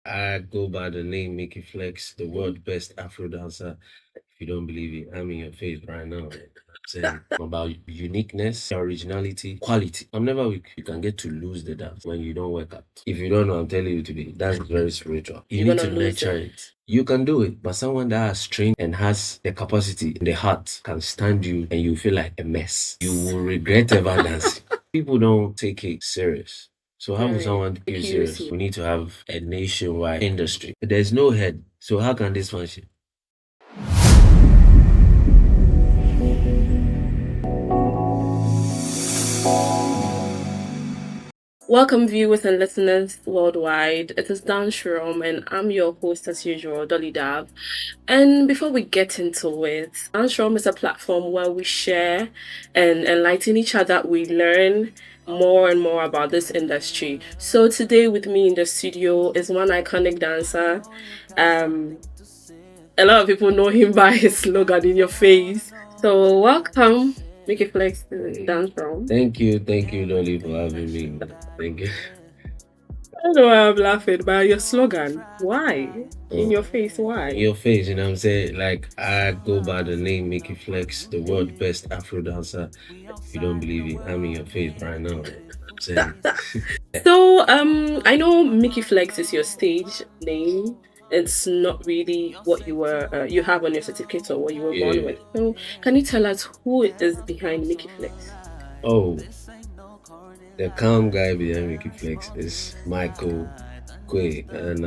I go by the name Mickieflex, the world best Afro dancer. If you don't believe it, I'm in your face right now. I'm saying about uniqueness, originality, quality. I'm never weak. You can get to lose the dance when you don't work out. If you don't know, I'm telling you today, that's very spiritual. You You're need to gonna lose nurture it. it. You can do it, but someone that has trained and has the capacity, the heart, can stand you and you feel like a mess. You will regret ever dancing. People don't take it serious. So how will Right. someone take you serious? Accuracy. We need to have a nationwide industry. There's no head. So how can this function? Welcome, viewers and listeners worldwide. It is Dan Shrom, and I'm your host, as usual, Dolly Dav. And before we get into it, Dan Shrom is a platform where we share and enlighten each other. We learn more and more about this industry. So today, with me in the studio is one iconic dancer. Um, a lot of people know him by his slogan "In Your Face." So welcome, Mickey Flex, to Dan Shrom. Thank you, Lolly, for having me. Thank you. I know why I'm laughing, but your slogan, why? In Oh, your face, in why? your face, you know what I'm saying? Like, I go by the name Mickieflex, the world best Afro dancer. If you don't believe it, I'm in your face right now. I'm saying, So, I know Mickey Flex is your stage name. It's not really what you have on your certificate or what you were born yeah. with. So, can you tell us who is behind Mickey Flex? Oh, the calm guy behind Mickieflex is Michael Quay, and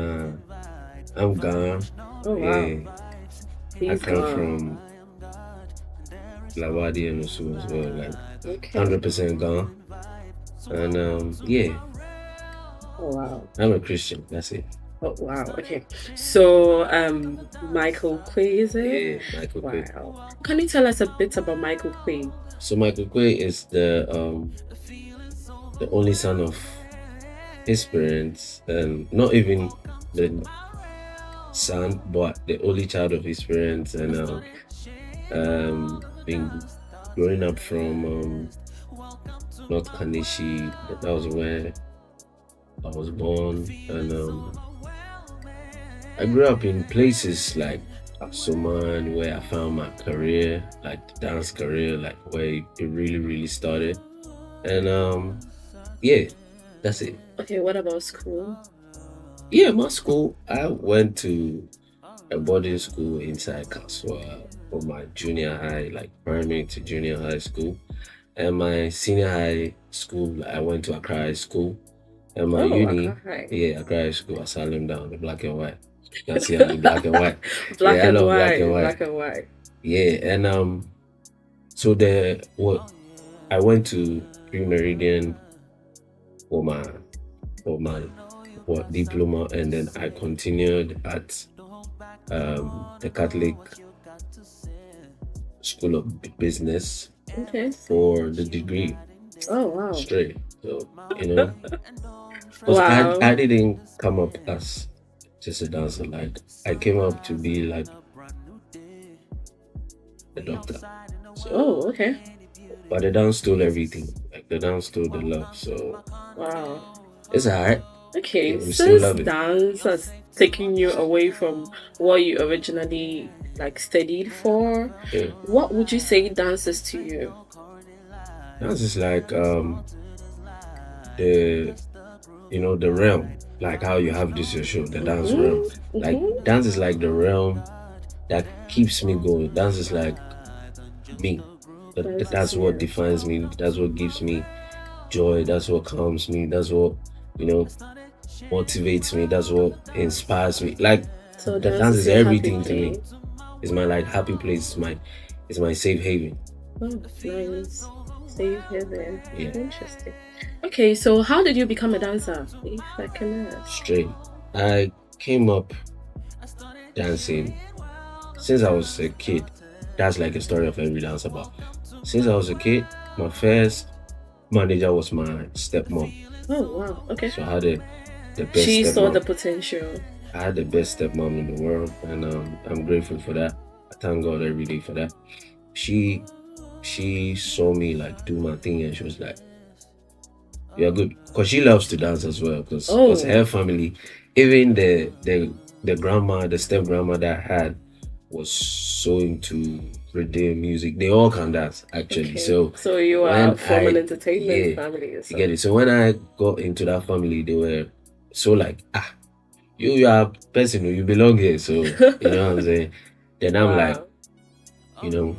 I'm gone. Oh wow, Yeah, I he's come gone. from Lawadi and Osu as well, like Okay. 100% gone. And yeah, Oh wow. I'm a Christian. That's it. Oh wow. Okay. So, Michael Quay is it? Yeah, Michael Quay. Wow. Can you tell us a bit about Michael Quay? So Michael Quay is the only son of his parents, and not even the son, but the only child of his parents, and being growing up from North Kanishi. That was where I was born, and I grew up in places like Asuman, where I found my career, like the dance career, like where it really started. And yeah, that's it. Okay. What about school? Yeah, my school, I went to a boarding school inside Kaswa for my junior high, like primary to junior high school. And my senior high school, I went to Accra High School. And my Oh, uni, okay. yeah, Accra High School, Asylum down, the black and white. You can see I'm in black and white. Black Yeah, I and love black and white, white. black and white. Yeah, and so the what I went to Pre Meridian for my for my what diploma, and then I continued at the Catholic School of Business Okay. for the degree Oh wow. straight. So you know, because I Wow. didn't come up as just a dancer. Like I came up to be like a doctor. So, Oh, okay. but the dance stole everything. Like the dance stole the love. So Wow. it's alright. Okay. Yeah, we still Since love it. dance has taken you away from what you originally like studied for, Yeah. what would you say dance is to you? Dance is like the the realm. Like how you have this your show, the dance realm. Mm-hmm. Like Mm-hmm. dance is like the realm that keeps me going. Dance is like me. Dance is That's what you. defines me. That's what gives me joy. That's what calms me. That's what you know motivates me. That's what inspires me. Like So the dance dance is is your happy everything to me. place. It's my like happy place. It's my safe haven. Oh, nice. Safe heaven. Yeah, Interesting. Okay, so how did you become a dancer? If I can ask. straight. I came up dancing since I was a kid. That's like a story of every dancer. But since I was a kid, my first manager was my stepmom. Oh wow. Okay. So I had the best She saw the stepmom. potential. I had the best stepmom in the world, and I'm grateful for that. I thank God every day for that. She she saw me like do my thing, and she was like, "You're good," because she loves to dance as well. Because Oh, her family Even the grandma, the step grandma that I had was so into rhythm music. They all can dance actually. Okay. So you are When from an I entertainment family or you get something. it. So when I got into that family, they were so like, you are a person who you belong here. So you know what I'm saying. Then I'm like, Wow. you know,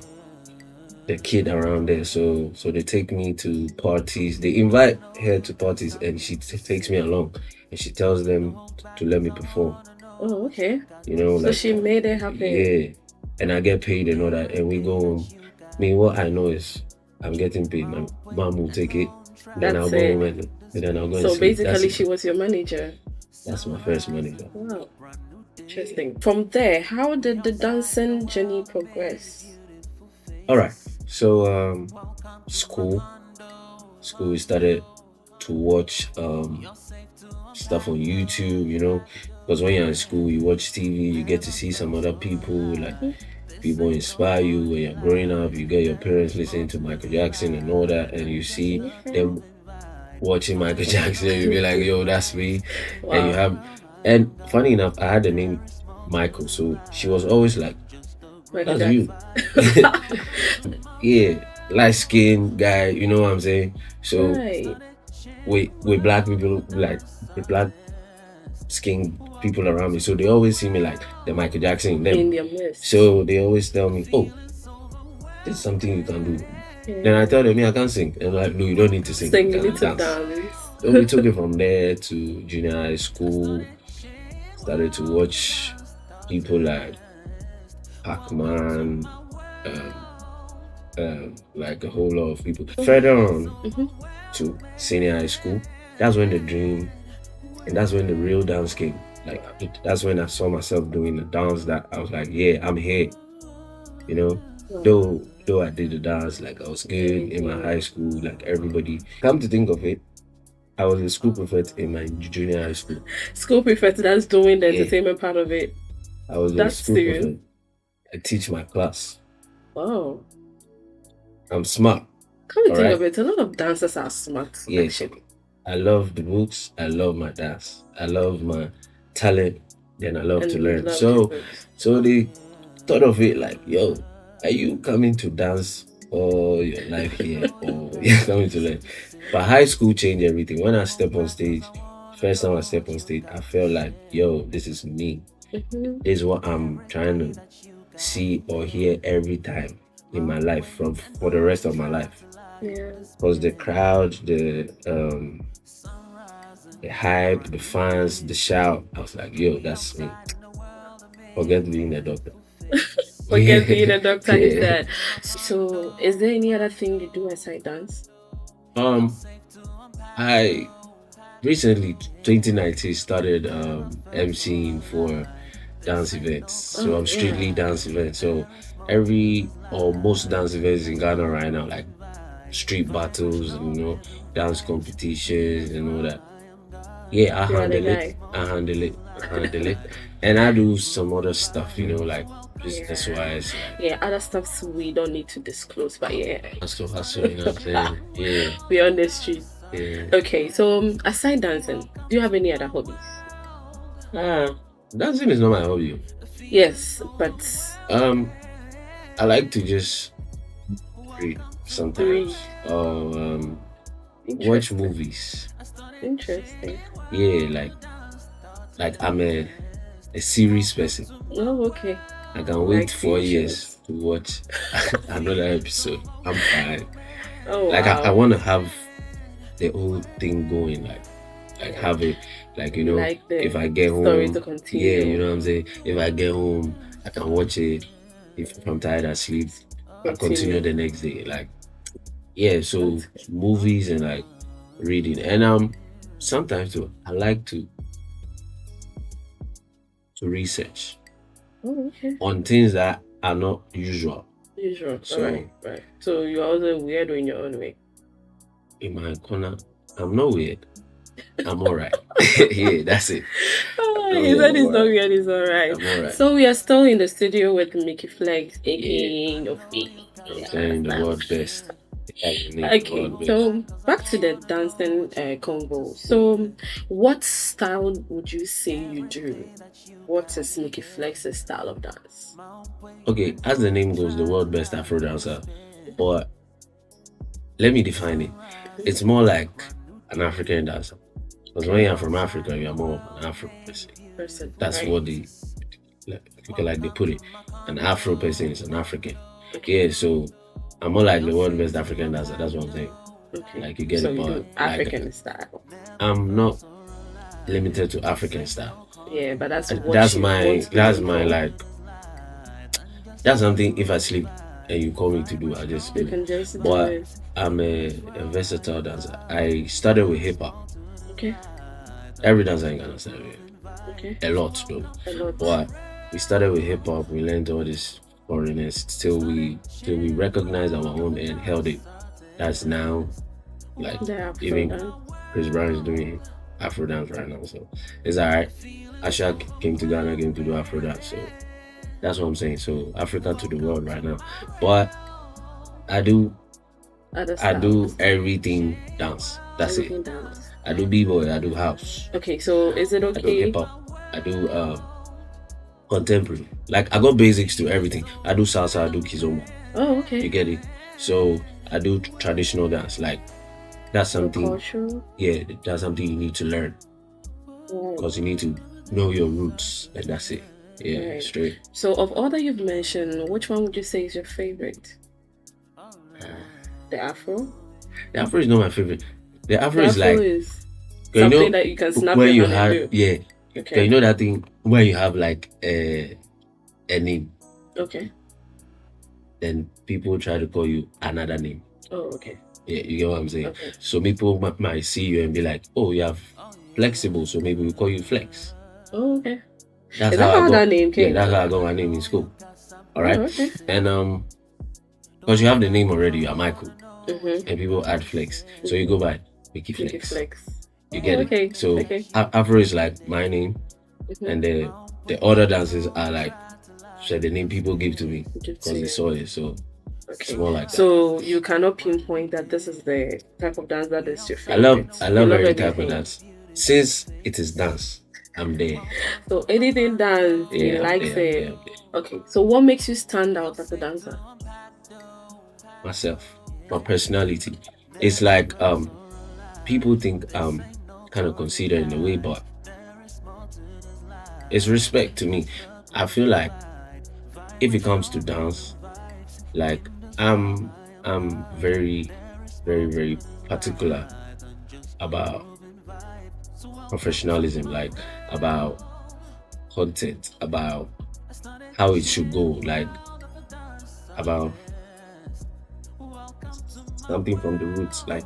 the kid around there. So they take me to parties. They invite her to parties, and she takes me along, and she tells them to let me perform. Oh, okay. You know, So like she made it happen. yeah, and I get paid and all that, and we go home. I mean, what I know is I'm getting paid. My mom will take it, then I'll That's go home it. and then I'll go and So sleep. That's basically, it. she was your manager. That's my first manager. Wow. Interesting. From there, how did the dancing journey progress? All right. So school, we started to watch stuff on YouTube, you know, because when you're in school, you watch TV, you get to see some other people, like people inspire you. When you're growing up, you get your parents listening to Michael Jackson and all that, and you see them watching Michael Jackson, you be like, yo, that's me. Wow. And you have, and funny enough, I had the name Michael, so she was always like, Michael that's you. Yeah, light skinned guy, you know what I'm saying? So Right. with black people, like the black skinned people around me, so they always see me like the Michael Jackson in them. In their midst. So they always tell me, oh, this is something you can do. Then I tell them, I can't sing. And they're like, no, you don't need to sing. Sing, You you can need to dance. dance. So we took it from there to junior high school. Started to watch people like Pac-Man, like a whole lot of people. Further on to senior high school, that's when the dream and that's when the real dance came. Like that's when I saw myself doing the dance that I was like, yeah, I'm here. You know, though I did the dance, like I was good in my high school, like everybody. Come to think of it, I was a school prefect in my junior high school. School prefect, that's doing the entertainment part of it. I was a school prefect. I teach my class. Wow. I'm smart. Come to think of it, a lot of dancers are smart. Yes. Actually. I love the books. I love my dance. I love my talent. Then I love to learn. So they thought of it like, yo, are you coming to dance all your life here, or you're coming to learn? But high school changed everything. When I step on stage, first time I step on stage, I felt like, yo, this is me. This is what I'm trying to see or hear every time in my life for the rest of my life. Yeah. Because the crowd, the hype, the fans, the shout, I was like, yo, that's me. Forget being a doctor. Forget being a doctor, he said. So is there any other thing you do aside dance? I recently 2019 started emceeing for dance events. So I'm strictly dance events. So every or most dance events in Ghana right now, like street battles, you know, dance competitions and all that. Yeah, I handle it. And I do some other stuff, you know, like business wise. Yeah, other stuff we don't need to disclose, but yeah. Hustle, you know what I'm saying? Yeah. We're on the street. Yeah. Okay, so aside dancing, do you have any other hobbies? Dancing is not my hobby. Yes, but I like to just read sometimes. Or watch movies. Interesting. Yeah, like I'm a series person. Oh, okay. I can wait 4 years to watch another episode. I'm fine. Oh, like wow. I want to have the whole thing going, like have it, like, you know, like if I get home, yeah, you know what I'm saying. If I get home, I can watch it. If I'm tired, I sleep. I continue the next day. Like, yeah. So movies and like reading, and sometimes too, I like to research on things that are not usual. So, right. So you're also weird in your own way. In my corner, I'm not weird. I'm alright. Yeah, that's it. He said he's not weird, he's alright. I'm alright. So we are still in the studio with Mickieflex, aka your feet. I'm saying the word best. That's the name, Okay, world best. so back to the dancing convo. So, what style would you say you do? What is Mickieflex's style of dance? Okay, as the name goes, the world best Afro dancer. But let me define it. It's more like an African dancer. Because when Okay, you're from Africa, you're more of an Afro person. person, That's right? what they put it. An Afro person is an African. Okay, Yeah, so I'm more like the world best African dancer. That's what I'm saying. okay. Like you get So it, you but do like African style. I'm not limited to African style. Yeah, but that's what That's you my want to be that's known my for. like that's something if I sleep and you call me to do, I just You do it. can just do But it. I'm a versatile dancer. I started with hip hop. Okay, Every dancer ain't gonna start with okay. a lot though. A lot. But we started with hip hop, we learned all this foreigners till we recognized our own and held it. That's now like The Afro even dance. Chris Brown is doing Afro dance right now. So it's alright. Asha came to Ghana, came to do Afro dance. So that's what I'm saying. So Africa to the world right now. But I do Other I do styles. everything dance. That's it. Everything dance. I do b-boy, I do house, Okay, so is it I do hip okay? hop, I do contemporary. Like I got basics to everything. I do salsa, I do kizomba. Oh, You okay. get it? So I do traditional dance. Like that's So something, cultural. yeah, that's something you need to learn Right. because you need to know your roots, and that's it. Yeah, Right. straight. So of all that you've mentioned, which one would you say is your favorite? The Afro? The Afro is not my favorite. The Afro The is Afro like, is you something know, that you can snap when your you hand and have, do. yeah, Okay. you know that thing when you have like a name, Okay. then people try to call you another name. Oh, okay. Yeah, you get what I'm saying? Okay. So people might see you and be like, oh, you have flexible, so maybe we call you Flex. Oh, okay. That's Is how that I how got. that name Yeah, came that's how to? I got my name in school. All Oh, right, okay. and because you have the name already, you're Michael, Mm-hmm. and people add Flex, so you go by Mickieflex. Mickieflex. You Oh, get it? okay. So Okay. Afro is like my name, Mm-hmm. and the other dances are like the name people give to me Give to because they you. saw it. So it's Okay. more like that. So you cannot pinpoint that this is the type of dance that is your I love favorite. I You love love every type of everything. dance. Since it is dance, I'm there. So anything dance, he Yeah, I'm likes there. I'm there. it. I'm there. Okay. So what makes you stand out as a dancer? Myself, my personality. It's like people think I'm kind of considered in a way, but it's respect to me. I feel like if it comes to dance, like I'm very, very, very particular about professionalism, like about content, about how it should go, like about something from the roots, like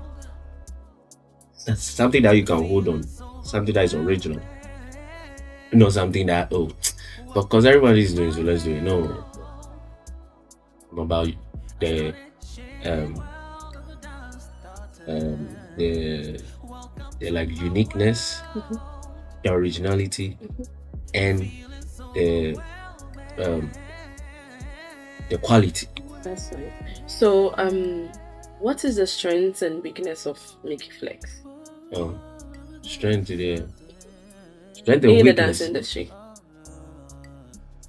that's something that you can hold on, something that is original, not something that oh, because everybody's doing so let's do it. No, I'm about the um the like uniqueness, Mm-hmm. the originality, and the um the quality. That's nice. So what is the strengths and weakness of Mickieflex Um, strength to the strength and in the weakness. dance industry?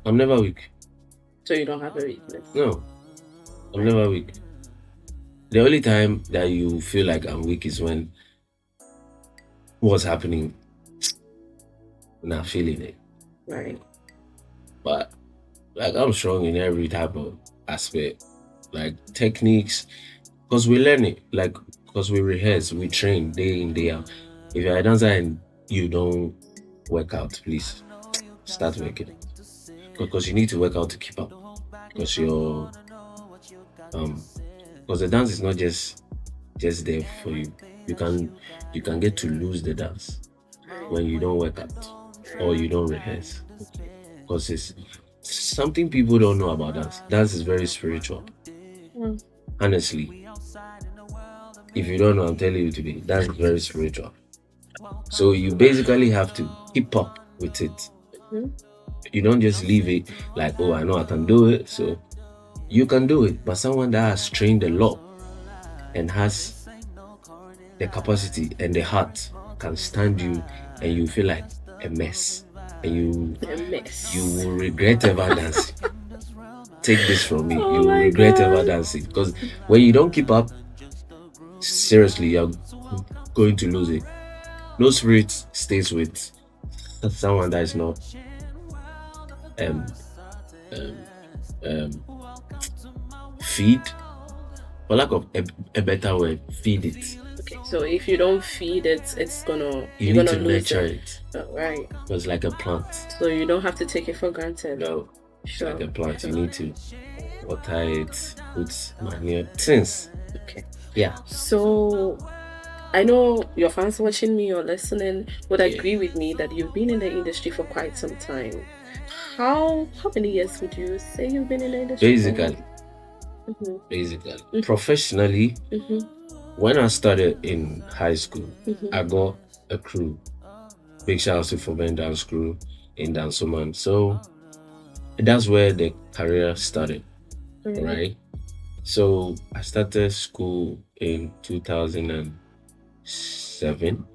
I'm never weak. So you don't have a weakness. No, I'm never weak. The only time that you feel like I'm weak is when what's happening, not feeling it. Right. But like I'm strong in every type of aspect, like techniques, because we learn it, like because we rehearse, we train day in day out. If you're a dancer and you don't work out, please start working out because you need to work out to keep up. Because you're because the dance is not just there for you. You can get to lose the dance when you don't work out or you don't rehearse because it's something people don't know about dance. Dance is very spiritual. Mm. Honestly, if you don't know, I'm telling you today, dance is very spiritual. So you basically have to keep up with it. Mhm. You don't just leave it like, oh, I know I can do it, so you can do it. But someone that has trained a lot and has the capacity and the heart can stand you, and you feel like a mess, and A mess. you will regret ever dancing. Take this from me, Oh you will my regret ever God. dancing, because when you don't keep up, seriously, you're going to lose it. No spirit stays with someone that is not um um um feed, for lack of a better word, feed it. Okay, so if you don't feed it, You you're need gonna to lose nurture it. it. Oh, right. It's like a plant. So you don't have to take it for granted. No, it's Sure. like a plant. Sure. You need to water it, put manure, things. Okay. Yeah. So I know your fans watching me or listening would Yeah. agree with me that you've been in the industry for quite some time. How many years would you say you've been in the industry? Basically, professionally, when I started in high school, I got a crew. Big shout out to Forbidden Dance Crew in Dansoman. So that's where the career started, right? So I started school in 2007.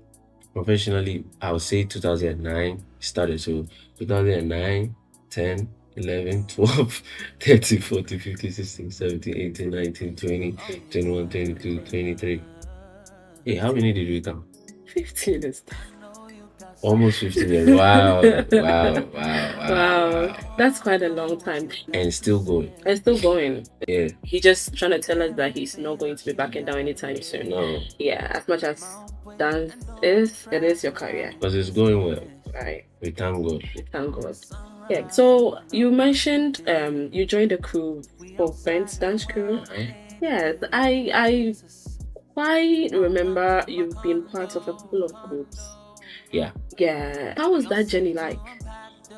Professionally, I would say 2009 started. So 2009, 10, 11, 12, 13, 14, 15, 16, 17, 18, 19, 20, 21, 22, 23. Hey, how many did we count? 15 is Almost 15 years. Wow. That's quite a long time. And still going. Yeah. He's just trying to tell us that he's not going to be backing down anytime soon. No. Yeah, as much as dance is, it is your career. Because it's going well. Right. We thank God. Yeah. So you mentioned you joined the crew for Brent's dance crew. Yes, I quite remember you've been part of a couple of groups. Yeah. How was that journey like?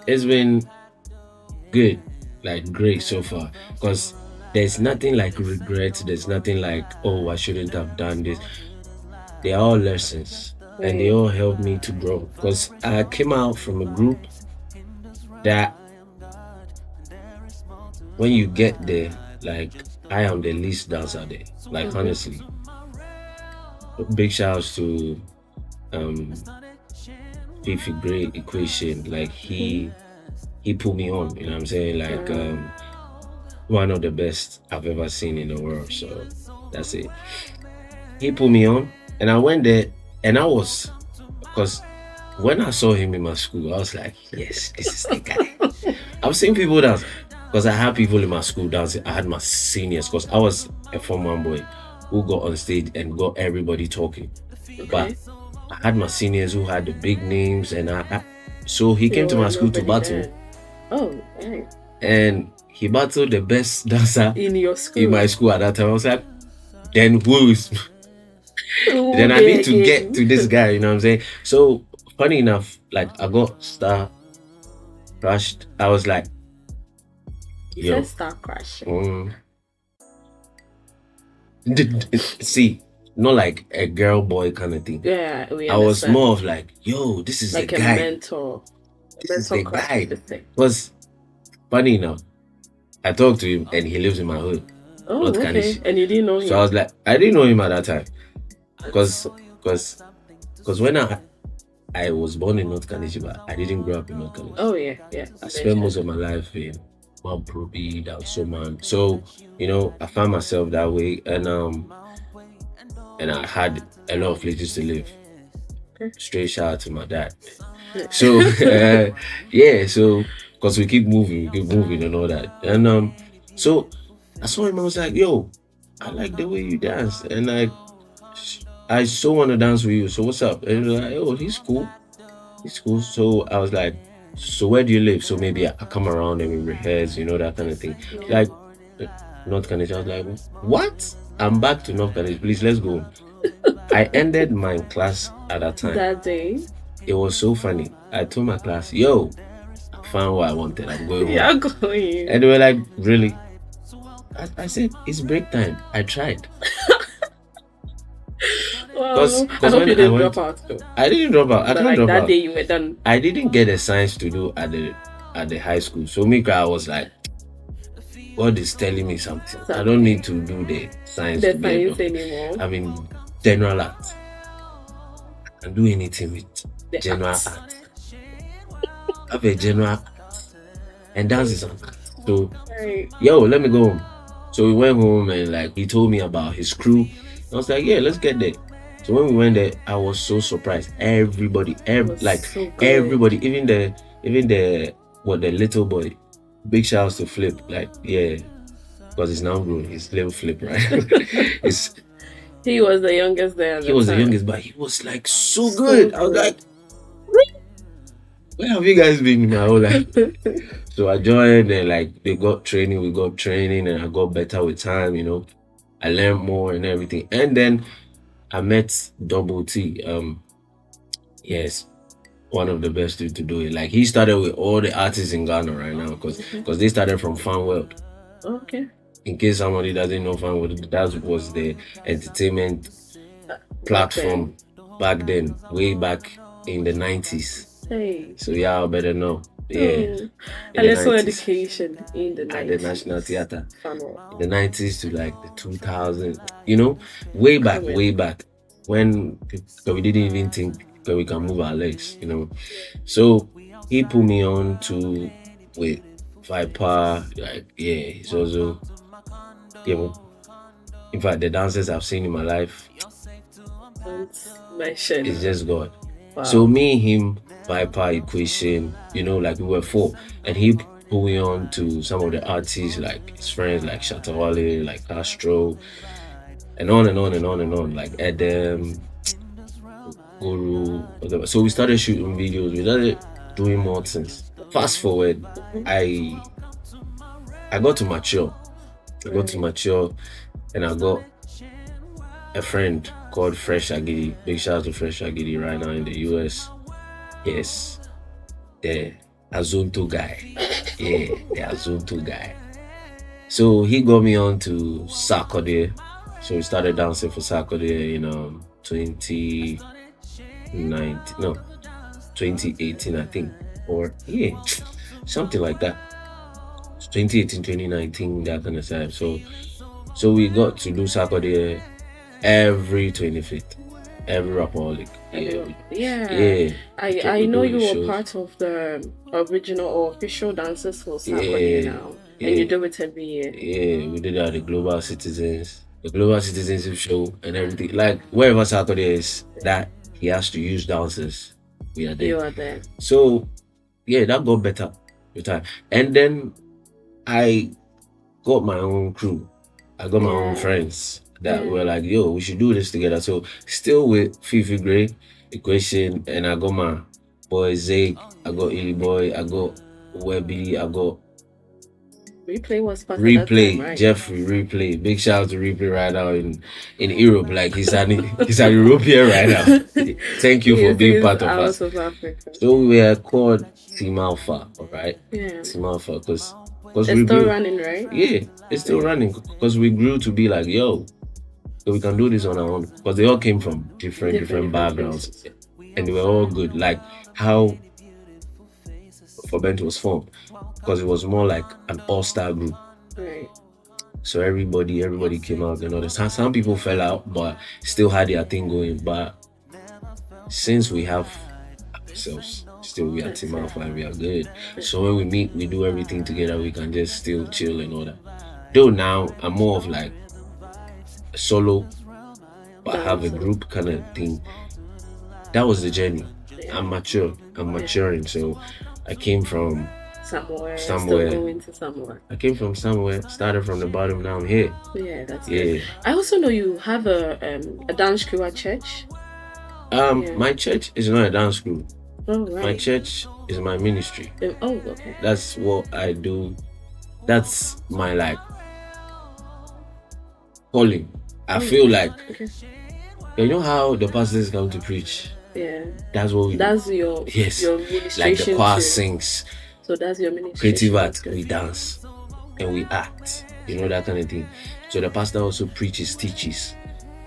It's been good, like great so far, because there's nothing like regret. There's nothing like, oh, I shouldn't have done this. They are all lessons, and they all helped me to grow, because I came out from a group that when you get there, like, I am the least dancer there, like, honestly. Big shouts to Fifi Great Equation. Like, he put me on, you know what I'm saying? Like, one of the best I've ever seen in the world. So that's it. He put me on, and I went there, and because when I saw him in my school, I was like, yes, this is the guy. I've seen people dance, because I had people in my school dancing. I had my seniors, because I was a Form 1 boy who got on stage and got everybody talking. But I had my seniors who had the big names, and so he came to my school to battle. Oh, right. And he battled the best dancer in your school. In my school at that time. I was like, then who is? Then I need to get to this guy, you know what I'm saying? So funny enough, like, I got star crushed. I was like, yo, star crush. See, not like a girl boy kind of thing. Yeah, I was more of like, yo, this is like the guy. A mentor. This is the guy. Because funny enough, I talked to him, and he lives in my hood. Oh, okay. And you didn't know him? So I was like, I didn't know him at that time. Because when I was born in North Carolina, but I didn't grow up in North Carolina. Oh, yeah. I spent most of my life in Mount Proby, Dansoman. So, you know, I found myself that way, and I had a lot of places to live. Straight shout out to my dad. So, yeah, so, because we keep moving and all that. And so I saw him, I was like, yo, I like the way you dance, and I so want to dance with you. So what's up? And he was like, oh, he's cool. So I was like, so where do you live? So maybe I come around and we rehearse, you know, that kind of thing. Like, North Carolina. I was like, what? I'm back to North Carolina. Please, let's go. I ended my class at that time. That day? It was so funny. I told my class, yo, I found what I wanted. I'm going home. You're going. And they were like, really? I said, it's break time. I tried. Well, I hope you didn't drop out though. I didn't drop out. I can't drop out. That day you were done. I didn't get a science to do at the high school. So me, I was like, God is telling me something. I Okay. don't need to do the science The to be a science doctor. anymore. I mean, general art. I can do anything with The general arts. art. I have a general art, and dance is an art. So, Right. yo, let me go home. So we went home and like he told me about his crew. I was like, yeah, let's get there. So when we went there, I was so surprised. Everybody, It was like so good. everybody, even the the little boy. Big shouts to Flip. Like, yeah, because he's now grown. He's little Flip, right? It's He was the youngest there at he the was time. the youngest, but he was like so So good. I was good. like, where have you guys been my whole life? So I joined and like they got training, we got training, and I got better with time, you know. I learned more and everything. And then I met Double T. Yes, one of the best dude to do it. Like he started with all the artists in Ghana right now because they started from Fan World. Okay. In case somebody doesn't know Fan World, that was the entertainment platform back then, way back in the 90s. Hey. So y'all better know. Yeah. Oh. In And the also 90s. education in the 90s. At the National Theatre. Funnel. In the 90s to like the 2000s, you know, way back when we didn't even think that we can move our legs, you know. So he put me on to with Viper, like yeah, he's also in fact the dancers I've seen in my life, don't mention. it's just God. Wow. So me, him, Viper, Equation, you know, like we were four, and he put me on to some of the artists like his friends like Shatawale, like Castro, and on and on and on and on, like Edem, Guru, whatever. So we started shooting videos, we started doing more things. Fast forward, I got to mature. And I got a friend called Fresh Agidi. Big shout out to Fresh Agidi right now in the US. Yes. The Azunto guy. Yeah, the Azunto guy. So he got me on to Sarkodie. So we started dancing for Sarkodie in 2018, I think. Or yeah, something like that. 2018, 2019, that kind of time. So we got to do Sarkodie every 25th. Every Rapaholic. Yeah. I know you were part of the original or official dancers for Sarkodie now. And you do it every year. Yeah, we did that, the Global Citizens, the Global Citizenship Show and everything. Like wherever Sarkodie is, that he has to use dancers. We are there. You are there. So yeah, that got better with time. And then I got my own crew. I got my own friends that were like, yo, we should do this together. So still with Fifi Gray, Equation, and I got my boy Zake, I got Illy Boy, I got Webby, I got Replay was part Replay, of that time, right? Jeffrey, Replay. Big shout out to Replay right now in Europe. Like he's an European right now. Thank you for being part of us. South Africa. So we are called Team Alpha, alright? Yeah. Team Alpha, because it's still running, right? Yeah, it's still running because we grew to be like, yo, so we can do this on our own. Because they all came from different backgrounds, and they were all good. Like how Forbent was formed, because it was more like an all-star group. Right. So everybody came out. You know, some people fell out, but still had their thing going. But since we have ourselves, still we are Team Alpha and we are good. So when we meet, we do everything together. We can just still chill and all that. Though now I'm more of like a solo, but I have a group kind of thing. That was the journey. I'm mature. I'm maturing. So I came from somewhere. Still going to somewhere. I came from somewhere. Started from the bottom. Now I'm here. Yeah, that's good. I also know you have a dance crew at church. My church is not a dance crew. Oh, right. My church is my ministry. Oh, okay. That's what I do. That's my like calling. I feel like you know how the pastors come to preach. Yeah. That's what we do. Your ministration. Like the choir sings. So that's your ministry. Creative art, we dance and we act. You know, that kind of thing. So the pastor also preaches, teaches.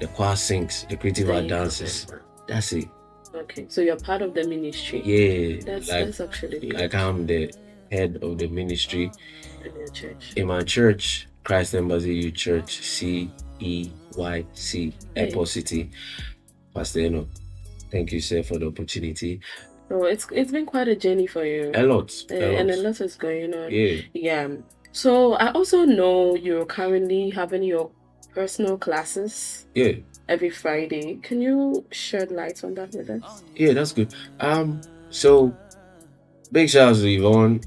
The choir sings, the creative art dances. That's it. Okay, so you're part of the ministry. Yeah, that's actually good. Like I'm the head of the ministry In your church. in my church, Christ Embassy Youth Church, CEYC, Airport City. Pastor Eno, thank you, sir, for the opportunity. So it's been quite a journey for you. A lot. And a lot is going on. Yeah. Yeah. So I also know you're currently having your personal classes. Yeah. Every Friday. Can you shed light on that with us? Yeah, that's good. So big shout out to Yvonne.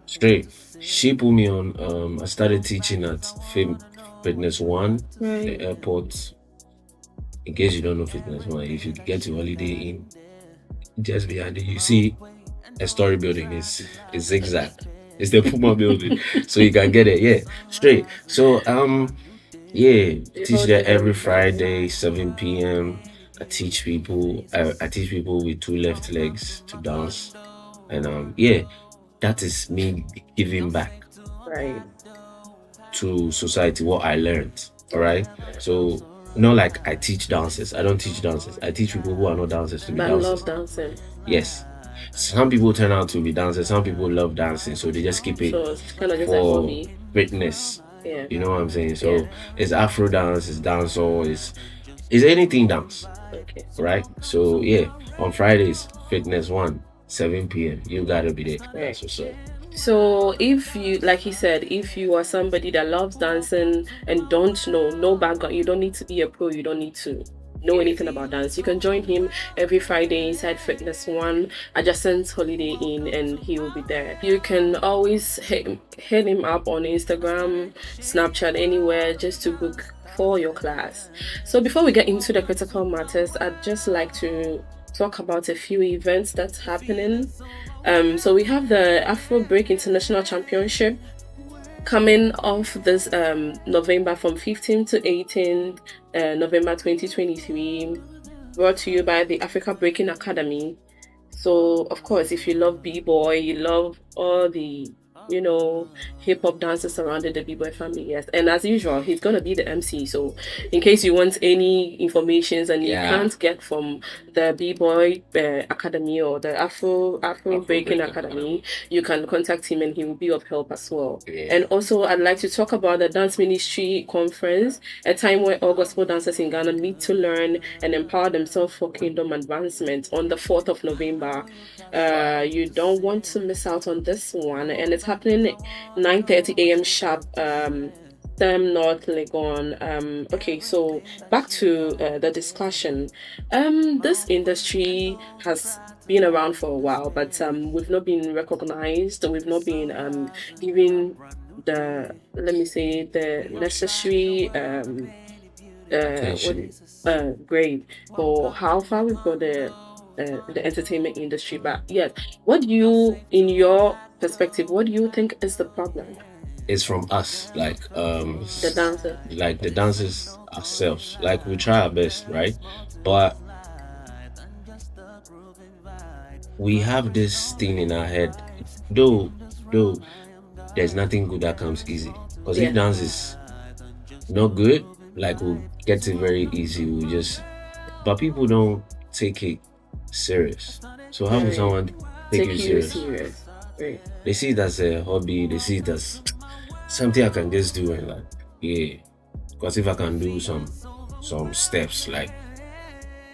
Straight. She put me on. I started teaching at Fitness One, the airport. In case you don't know Fitness One, if you get to Holiday Inn, just behind it, you see a story building. It's zigzag. It's the Puma building, so you can get it. Yeah, straight. So yeah, teach there every Friday, 7 p.m. I teach people. I teach people with 2 left legs to dance, and yeah, that is me giving back, right, to society what I learned. All right, so not like I teach dancers. I don't teach dancers. I teach people who are not dancers to be dancers. Love dancing. Yes. Some people turn out to be dancers. Some people love dancing, so they just keep it so it's kind of just for like fitness. Yeah. You know what I'm saying? So it's Afro dance, it's dancehall, it's anything dance. Okay. Right? So yeah, on Fridays, Fitness One, 7 p.m. You gotta be there. Right. That's what's up. So if you, like he said, if you are somebody that loves dancing and don't know, no background, you don't need to be a pro, you don't need to know anything about dance, you can join him every Friday inside Fitness One, adjacent Holiday Inn, and he will be there. You can always hit him up on Instagram, Snapchat, anywhere, just to book for your class. So before we get into the critical matters, I'd just like to talk about a few events that's happening. So we have the Afro Break International Championship coming off this November from 15th to 18th November 2023, brought to you by the Africa Breaking Academy. So of course, if you love b-boy, you love all the hip-hop dancers surrounded the b-boy family, yes, and as usual he's gonna be the MC. So in case you want any informations and you can't get from the b-boy academy or the Afro Breaking Academy, you can contact him and he will be of help as well. And also I'd like to talk about the Dance Ministry Conference, a time where all gospel dancers in Ghana meet to learn and empower themselves for kingdom advancement on the 4th of November. You don't want to miss out on this one, and it's happening 9:30 a.m. sharp, Them North Legon. Okay, so back to the discussion. This industry has been around for a while, but we've not been recognized. We've not been given the, let me say, the necessary grade for how far we've got the entertainment industry. But yes, what do you, in your perspective, what do you think is the problem? It's from us, like the dancers, like the dancers ourselves. Like we try our best, right? But we have this thing in our head, though there's nothing good that comes easy. Because if dance is not good, like we'll get it very easy. We'll just, but people don't take it serious. So how would someone take you serious? Right. They see it as a hobby. They see it as something I can just do, and like, yeah, because if I can do some steps, like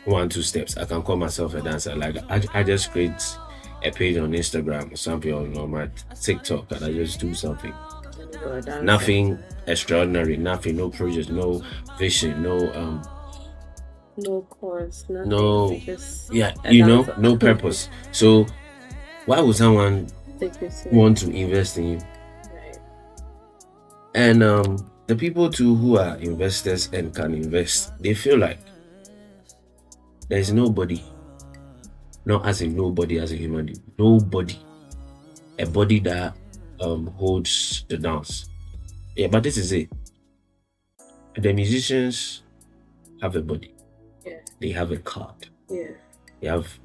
1-2 steps, I can call myself a dancer. Like I just create a page on Instagram or something, or on my TikTok, and I just do something. Nothing extraordinary, nothing, no project, no vision, no course, nothing, no, no purpose. So why would someone want to invest in you? Right. And the people too who are investors and can invest, they feel like there's nobody, not as a nobody, as a human being, nobody, a body that holds the dance. Yeah, but this is it. The musicians have a body. Yeah. They have a card. Yeah. They have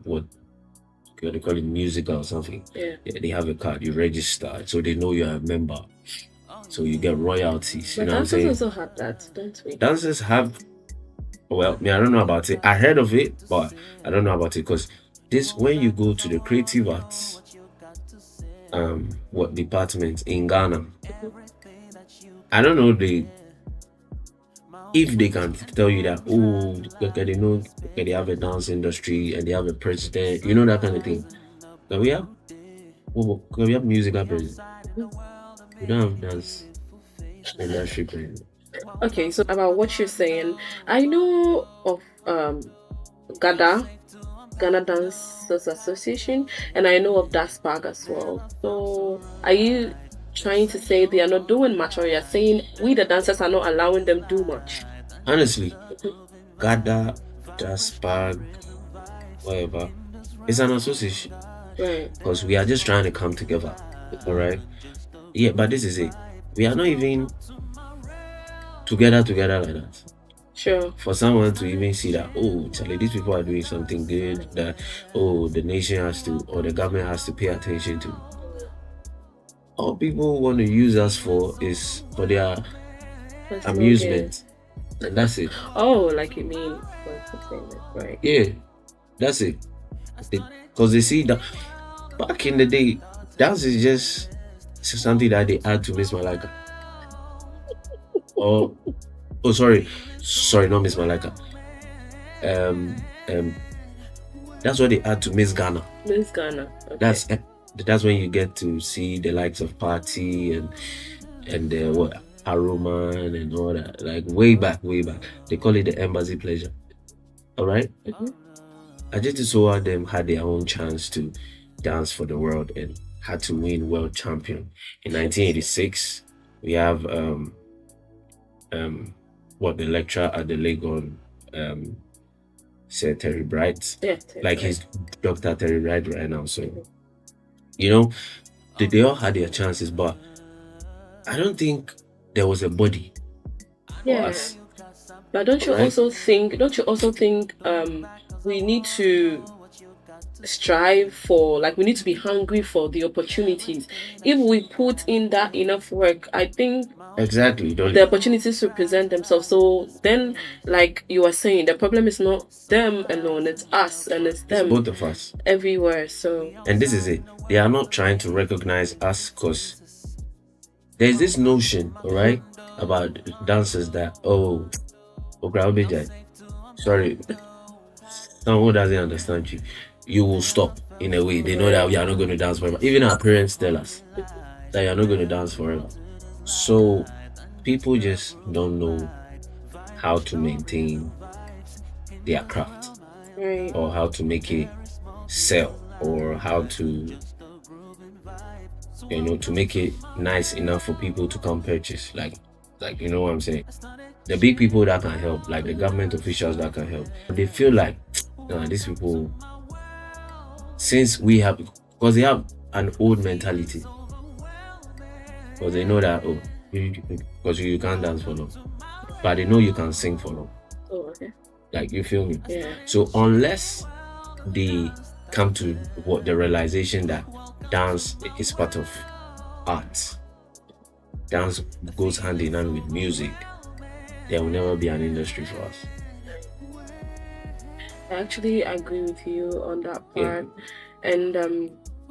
what they call it, musical or something. Yeah. They have a card. You register, so they know you're a member. So you get royalties. But dancers also have that, don't we? Dancers have. Well, I don't know about it. I heard of it, but I don't know about it because this when you go to the creative arts what department in Ghana, I don't know if they can tell you that, oh, okay, they know, okay, they have a dance industry and they have a president, that kind of thing. But we have musical president. We don't have dance industry president. Okay, so about what you're saying, I know of Gada, Ghana Dancers Association, and I know of DASPAG as well. So are you trying to say they are not doing much, or you're saying we the dancers are not allowing them do much? Honestly, GADA, DASPAG, whatever, it's an association. Right. Because we are just trying to come together. All right. Yeah, but this is it. We are not even together like that. Sure. For someone to even see that, oh, Charlie, these people are doing something good that, oh, the nation has to, or the government has to pay attention to. All people want to use us for is for their amusement. And that's it. Oh, like you mean for entertainment, right? Yeah, that's it. Because they see that back in the day, dance is just something that they add to Miss Malaka. Oh, sorry, not Miss Malaka. That's what they add to Miss Ghana. Miss Ghana. Okay. That's when you get to see the likes of Party and what Aroman and all that. Like way back. They call it the Embassy Pleasure. All right. I just saw them had their own chance to dance for the world and had to win world champion in 1986. We have the lecturer at the Legon said Terry Bright. Yeah, like he's Dr. Terry Bright right now. So they all had their chances, but I don't think there was a body for us. But don't you also think we need to strive for, like, we need to be hungry for the opportunities. If we put in that enough work, I think exactly the opportunities will present themselves. So then, like you were saying, the problem is not them alone, it's us, and it's them, both of us everywhere. So, and this is it, they are not trying to recognize us because there's this notion, all right, about dancers that, sorry, someone who doesn't understand you will stop in a way. They know that we are not going to dance forever. Even our parents tell us that you're not going to dance forever. So people just don't know how to maintain their craft, or how to make it sell, or how to to make it nice enough for people to come purchase. Like you know what I'm saying? The big people that can help, like the government officials that can help, they feel like these people, since we have, because they have an old mentality, because they know that because you can't dance for long, but they know you can sing for long. Oh, okay. Like, you feel me? Yeah. So unless they come to the realization that dance is part of art, dance goes hand in hand with music, there will never be an industry for us. I actually agree with you on that part. Yeah. And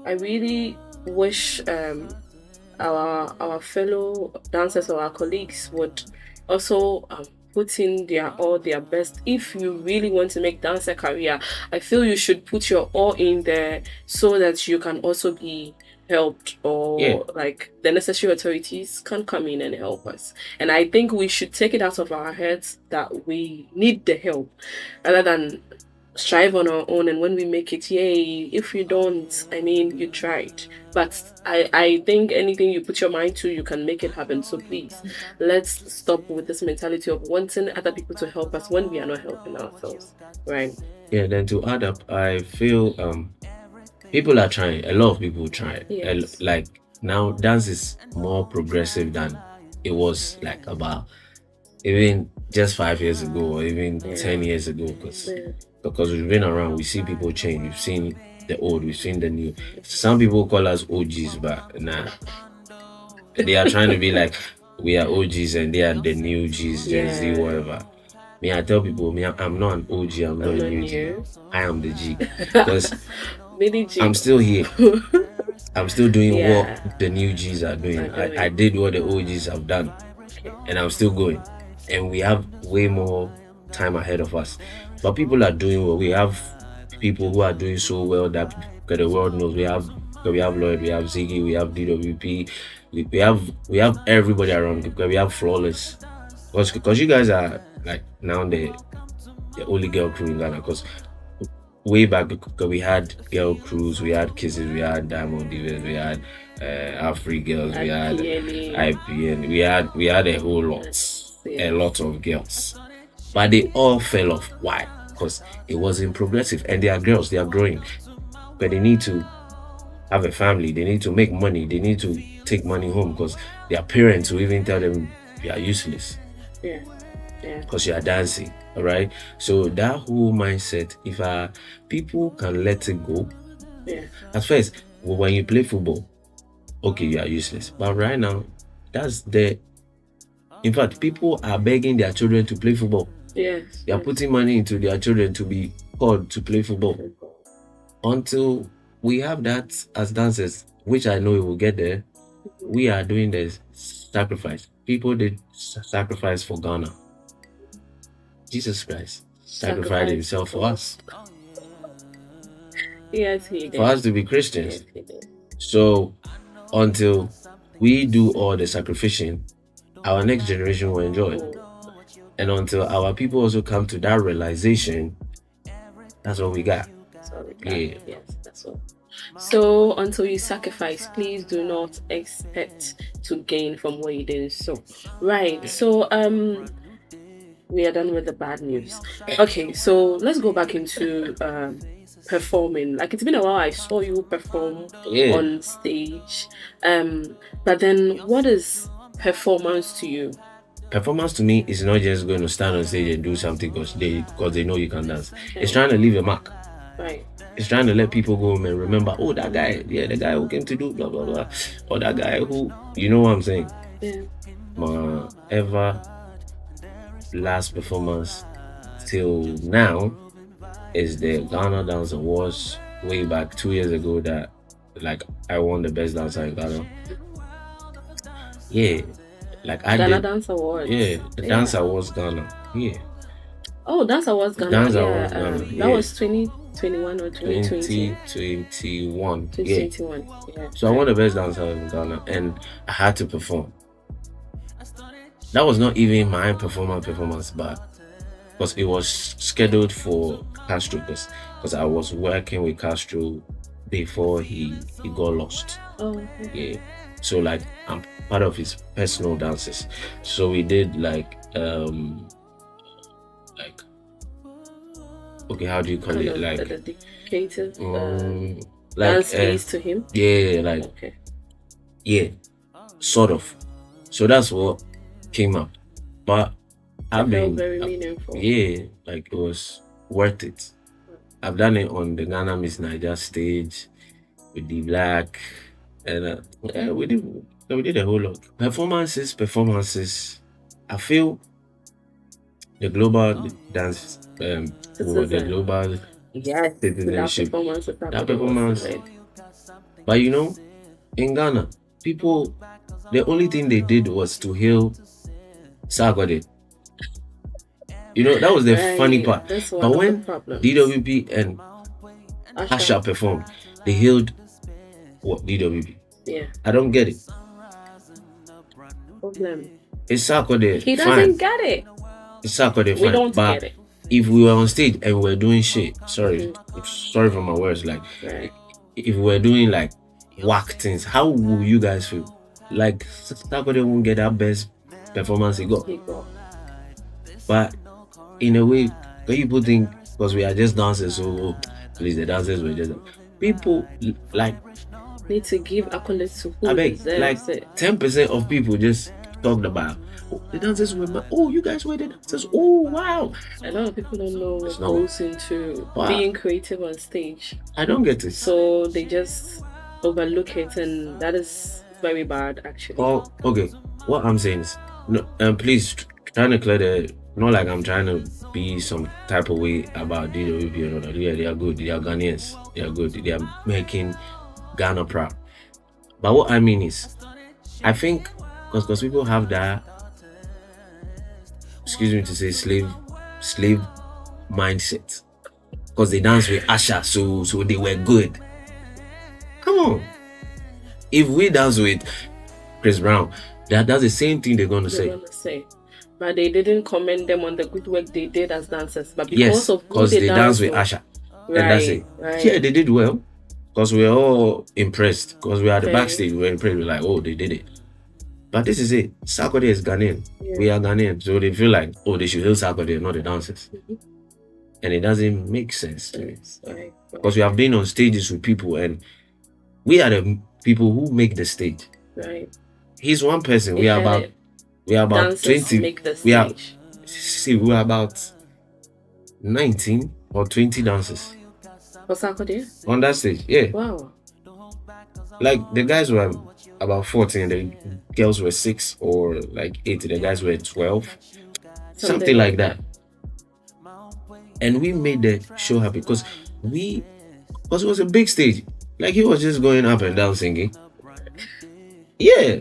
I really wish our fellow dancers or our colleagues would also put in all their best. If you really want to make dance a career, I feel you should put your all in there so that you can also be helped, or like the necessary authorities can come in and help us. And I think we should take it out of our heads that we need the help, rather than strive on our own, and when we make it, yay. If you don't, I mean, you tried. But I think anything you put your mind to, you can make it happen. So please, let's stop with this mentality of wanting other people to help us when we are not helping ourselves, right? Yeah, then to add up, I feel people are trying. A lot of people try. Yes. Like now, dance is more progressive than it was like about even just 5 years ago, or even 10 years ago, because we've been around, we see people change. We've seen the old, we've seen the new. Some people call us OGs, but nah, they are trying to be like we are OGs and they are the new Gs, Gen Z, whatever. Me, I tell people, me, I'm not an OG, I'm not a new G. I am the G. Because Mini G. I'm still here. I'm still doing Yeah. what the new Gs are doing. Are doing. I did what the OGs have done. And I'm still going. And we have way more time ahead of us. But people are doing well. We have people who are doing so well that the world knows. We have Lloyd, we have Ziggy, we have DWP, we have everybody around. We have Flawless. Because you guys are like now the only girl crew in Ghana. Because way back, because we had girl crews, we had Kisses, we had Diamond Divas, we had Afri Girls, we had IPN, we had a whole a lot of girls, but they all fell off. Why? Because it wasn't progressive, and they are girls, they are growing, but they need to have a family, they need to make money, they need to take money home, because their parents will even tell them you are useless. Because you are dancing. All right. So that whole mindset, if people can let it go, at first, when you play football, okay, you are useless. But right now, in fact, people are begging their children to play football. Yes. They are putting money into their children to be called to play football. Until we have that as dancers, which I know we will get there, we are doing the sacrifice. People did sacrifice for Ghana. Jesus Christ sacrificed himself for us. Yes, he did. For us to be Christians. Yes, so until we do all the sacrificing, our next generation will enjoy it. And until our people also come to that realization, that's what we got. Yeah. Yes, that's all. So until you sacrifice, please do not expect to gain from what you did. So right. So we are done with the bad news. Okay, so let's go back into performing. Like, it's been a while I saw you perform on stage. But then what is performance to you? Performance to me is not just going to stand on stage and do something because they know you can dance. It's trying to leave a mark. Right. It's trying to let people go home and remember, oh, that guy, the guy who came to do blah blah blah, or that guy who, you know what I'm saying? Yeah. My ever last performance till now is the Ghana Dance Awards way back 2 years ago that like I won the best dancer in Ghana. Yeah. Like I Ghana did Dance Awards. Yeah, the Dance Awards Ghana. Yeah. Oh, Dance Awards Ghana. Dance Awards Ghana. That was 2021 or 2020? 2021. 2021. Yeah. So I won the best dancer in Ghana and I had to perform. That was not even my performance, but because it was scheduled for Castro, because I was working with Castro before he got lost. Oh, okay. Yeah. So like I'm part of his personal dances. So we did like okay, how do you call it? Like dedicated like dance piece to him. Yeah, like okay. Yeah, sort of. So that's what came up. But I've been very meaningful. Yeah, like it was worth it. I've done it on the Ghana Miss Niger stage with the Black, and we did a whole lot. Performances. I feel the global dance, the global citizenship, that performance. But you know, in Ghana, people, the only thing they did was to hail Sarkodie. You know, that was the funny part. But when DWP and Asha performed, they hailed what DWP. Yeah. I don't get it. Problem. It's Sarkodie. He doesn't get it. It's Sarkodie. We don't get it. If we were on stage and we were doing shit, sorry for my words, like if we were doing like whack things, how will you guys feel? Like Sarkodie won't get that best performance he got. But in a way, when people think because we are just dancers, so please the dancers were just people like need to give accolades to who I beg, like 10% of people just talked about the dancers were you guys were the dancers. Oh wow. A lot of people don't know what goes into being creative on stage. I don't get it. So they just overlook it, and that is very bad actually. Oh, okay. What I'm saying is please trying to clear the Not like I'm trying to be some type of way about DWP or not. Yeah, they are good. They are Ghanaians. They are good. They are making Ghana proud. But what I mean is, I think because people have that, excuse me to say, slave mindset. Because they dance with Asha, so they were good. Come on. If we dance with Chris Brown, that's the same thing they're gonna say. But they didn't commend them on the good work they did as dancers. But because Yes, of who because they they dance with Asha. And that's it. Right. Yeah, they did well. Because we were all impressed. Because we are at the backstage, we were impressed. We're like, oh, they did it. But this is it. Sarkodie is Ghanaian. Yeah. We are Ghanaian. So they feel like, oh, they should hail Sarkodie, not the dancers. And it doesn't make sense to me. Right. Because we have been on stages with people and we are the people who make the stage. Right. He's one person. We are about 20. We are about 19 or 20 dancers. For Sarkodie? On that stage, yeah. Wow. Like the guys were about 14, the girls were 6 or like 8, the guys were 12. Something like that. And we made the show happy because it was a big stage. Like he was just going up and down singing. Yeah.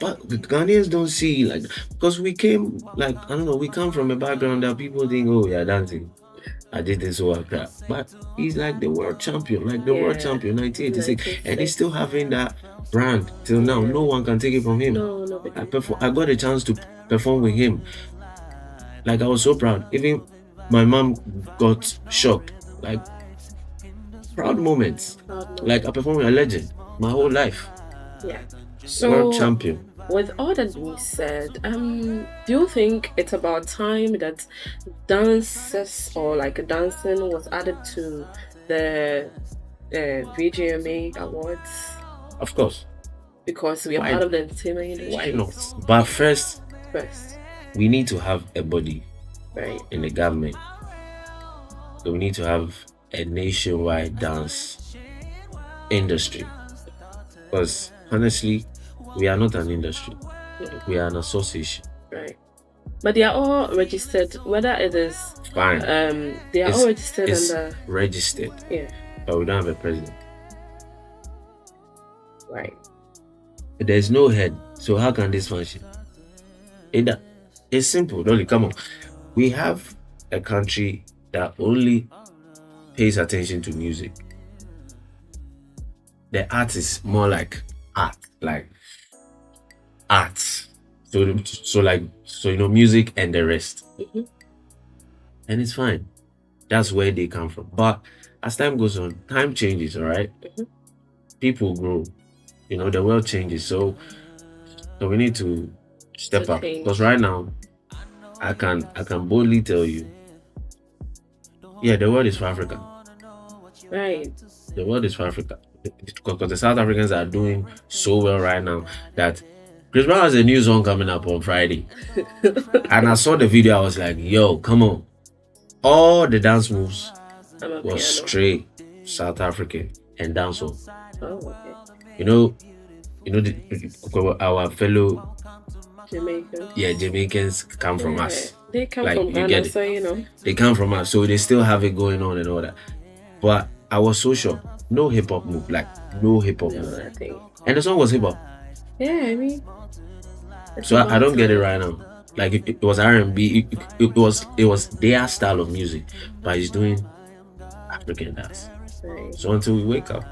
But the Ghanaians don't see like, because we came like, I don't know, we come from a background that people think, oh yeah, dancing. I did this or that. But he's like the world champion, world champion 1986. And he's still having that brand till now. No one can take it from him. No, I got a chance to perform with him. Like I was so proud. Even my mom got shocked. Like proud moments. Like I performed with a legend my whole life. Yeah. So world champion. With all that we said, do you think it's about time that dances or like dancing was added to the VGMA awards? Of course. Because we are part of the entertainment industry. Why not? But first, we need to have a body in the government. So we need to have a nationwide dance industry. Because honestly, we are not an industry. We are an association. Right. But they are all registered, whether it is fine. They are all registered under registered. Yeah. But we don't have a president. Right. There's no head. So how can this function? It's simple, Dolly. Come on. We have a country that only pays attention to music. The art is more like art, like arts. So you know, music and the rest. And it's fine. That's where they come from. But as time goes on, time changes, all right? People grow. You know, the world changes. So we need to step up. Because right now, I can boldly tell you, yeah, the world is for Africa. Right. The world is for Africa. Because the South Africans are doing so well right now that Chris Brown has a new song coming up on Friday. And I saw the video, I was like, yo, come on. All the dance moves was straight South African and dancehall. Oh, okay. You know, our fellow Jamaicans. Yeah, Jamaicans come from us. They come from Ghana, so you know. They come from us, so they still have it going on and all that. But I was so shocked. No hip hop move, like no hip hop move. And the song was hip hop. Yeah, I mean. So I don't get it right now. Like it was R&B. It was their style of music, but he's doing African dance. Right. So until we wake up,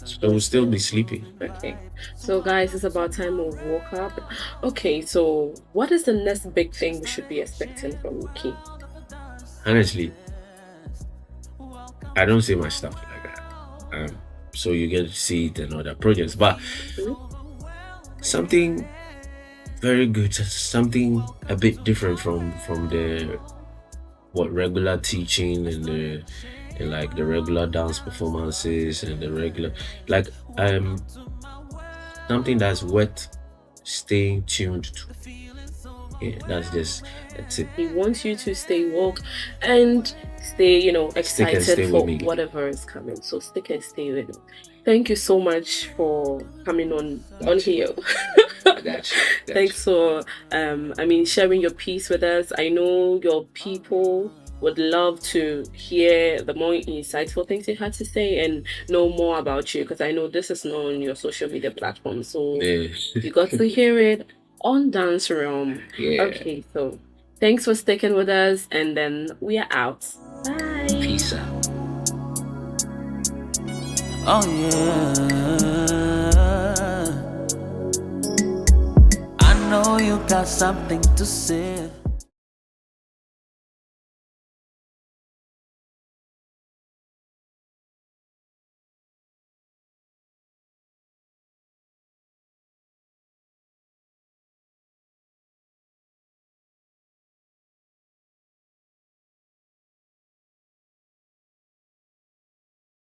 so we'll still be sleeping. Okay. So guys, it's about time we woke up. Okay, so what is the next big thing we should be expecting from Mickey? Honestly, I don't say much stuff like that. So you get to see it in other projects, but something very good, something a bit different from the regular teaching and the regular dance performances and the regular something that's worth staying tuned to. Yeah, that's it. He wants you to stay woke and stay, excited for whatever is coming. So stick and stay with him. Thank you so much for coming on here. I got you. Thanks for sharing your piece with us. I know your people would love to hear the more insightful things you had to say and know more about you, because I know this is not on your social media platform. So Yeah. you got to hear it on Dance Realm. Yeah. Okay, so thanks for sticking with us, and then we are out. Bye. Peace out. Oh yeah, I know you got something to say.